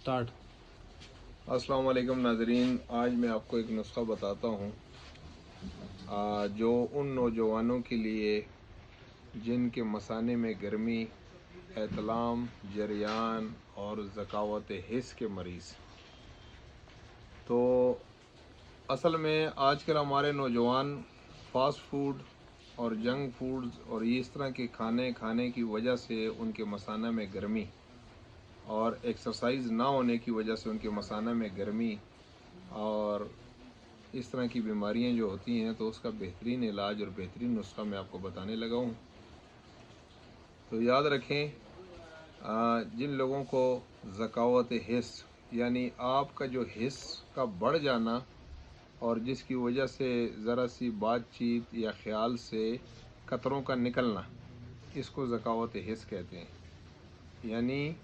Start. अस्सलाम वालेकुम नाज़रीन, आज मैं आपको एक नुस्खा बताता हूँ जो उन नौजवानों के लिए जिनके मसाने में गर्मी, एतलाम, जरियान और ज़कावत हिस्स के मरीज़। तो असल में आजकल हमारे नौजवान फास्ट फूड और जंक फूड्स और इस तरह के खाने खाने की वजह से उनके मसाना में गर्मी और एक्सरसाइज ना होने की वजह से उनके मसाना में गर्मी और इस तरह की बीमारियां जो होती हैं, तो उसका बेहतरीन इलाज और बेहतरीन नुस्खा मैं आपको बताने लगा हूँ। तो याद रखें, जिन लोगों को ज़कावत हिस्स यानी आपका जो हिस्स का बढ़ जाना और जिसकी वजह से ज़रा सी बातचीत या ख्याल से कतरों का निकलना, इसको ज़कावत हिस्स कहते हैं। यानी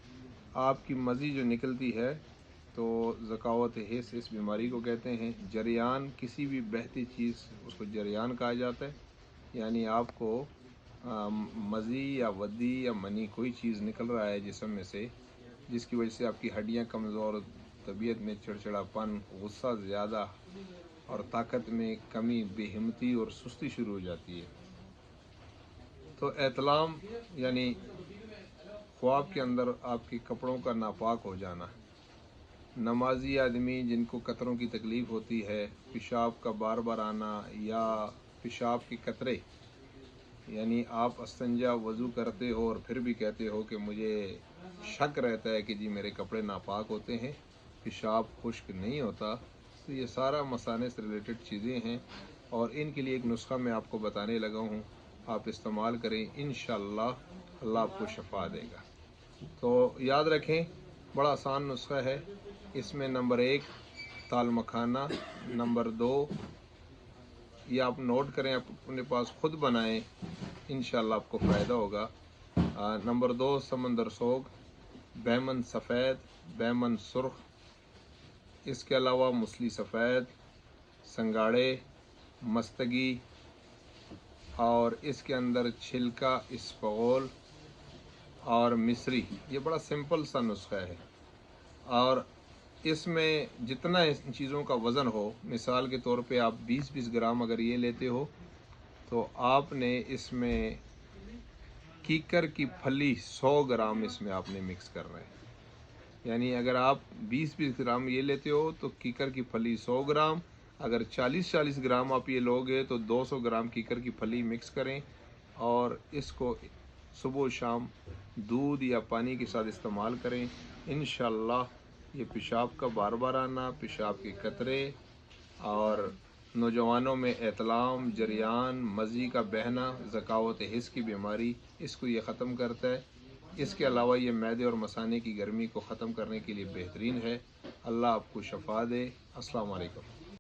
आपकी मज़ी जो निकलती है, तो ज़कावत हिस्स इस बीमारी को कहते हैं। जरियान, किसी भी बहती चीज़ उसको जरियान कहा जाता है। यानी आपको मज़ी या वदी या मनी कोई चीज़ निकल रहा है जिस्म में से, जिसकी वजह से आपकी हड्डियां कमज़ोर, तबीयत में चिड़चिड़ापन, गुस्सा ज़्यादा और ताकत में कमी, बेहिम्मती और सुस्ती शुरू हो जाती है। तो एतलाम यानी ख्वाब के अंदर आपके कपड़ों का नापाक हो जाना। नमाजी आदमी जिनको कतरों की तकलीफ़ होती है, पेशाब का बार बार आना या पेशाब के कतरे, यानी आप अस्तंजा वज़ू करते हो और फिर भी कहते हो कि मुझे शक रहता है कि जी मेरे कपड़े नापाक होते हैं, पेशाब खुश्क नहीं होता। तो ये सारा मसाने से रिलेटेड चीज़ें हैं और इनके लिए एक नुस्खा मैं आपको बताने लगा हूँ। आप इस्तेमाल करें, इंशाअल्लाह अल्लाह आपको शफा देगा। तो याद रखें, बड़ा आसान नुस्खा है। इसमें नंबर 1 ताल मखाना, नंबर 2 ये आप नोट करें, आप अपने पास खुद बनाएं, इंशाअल्लाह आपको फ़ायदा होगा। नंबर 2 समंदर सोग, बैमन सफ़ेद, बैमन सुर्ख, इसके अलावा मूसली सफ़ेद, संगाड़े, मस्तगी और इसके अंदर छिलका इसबगोल और मिस्री। ये बड़ा सिंपल सा नुस्खा है और इसमें जितना इन चीज़ों का वज़न हो, मिसाल के तौर पे आप 20-20 ग्राम अगर ये लेते हो, तो आपने इसमें कीकर की फली 100 ग्राम इसमें आपने मिक्स करना है। यानी अगर आप 20-20 ग्राम ये लेते हो तो कीकर की फली 100 ग्राम, अगर 40-40 ग्राम आप ये लोगे तो 200 ग्राम कीकर की फली मिक्स करें और इसको सुबह शाम दूध या पानी के साथ इस्तेमाल करें। इंशाअल्लाह ये पेशाब का बार बार आना, पेशाब के कतरे और नौजवानों में एतलाम, जरियान, मज़ी का बहना, ज़कावत हिस्स की बीमारी, इसको ये ख़त्म करता है। इसके अलावा ये मैदे और मसाने की गर्मी को ख़त्म करने के लिए बेहतरीन है। अल्लाह आपको शफा दे। अस्सलाम वालेकुम।